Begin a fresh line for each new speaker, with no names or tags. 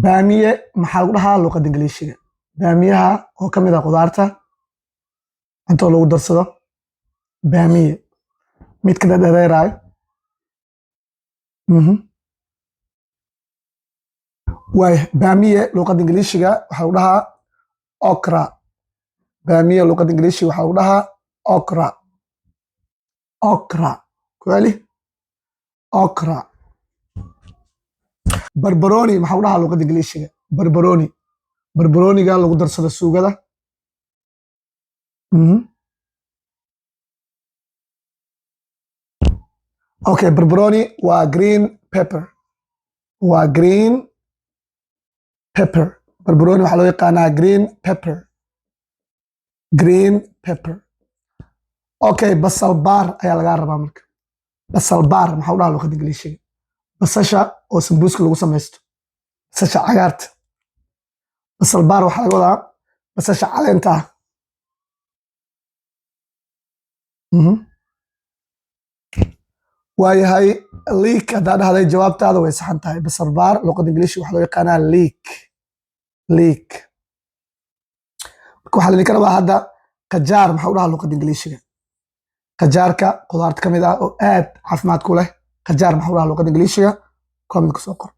baamiye maxaa lagu dhahaa luqadda ingiliishiga baamiyaha oo ka mid ah qudaarta inta lagu darsado baamiye mid ka dheereeraay waay baamiye luqadda ingiliishiga waxaa lagu dhahaa okra baamiye luqadda ingiliishiga waxaa lagu dhahaa okra okra kuali okra barbaroni maxaa lagu dhahaa luqadda ingiliishiga barbaroni barbaroniga lagu darsado suugada okay barbaroni waa green pepper waa green pepper barbaroni waxaa loo yaqaanaa green pepper okay basal baar ayaa lagaa rabaa marka basal baar maxaa lagu dhahaa luqadda ingiliishiga basasha oo sambuuska lagu samaysto basasha cagaarta basal baar waxaa laga wadaa basasha caleenta ah waayahay leek haddaa dhahday jawaabtaada way saxan tahay basal baar luqadda ingiliishiga waxaa loo yaqaanaa leek marka waxaa laidinka rabaa hadda qajaar maxaa u dhahaa luqadda ingiliishiga qajaarka qudaarta ka mid ah oo aad caafimaad ku leh qajaar maxaa u dhahaa luqadda ingiliishiga comment ku soo qor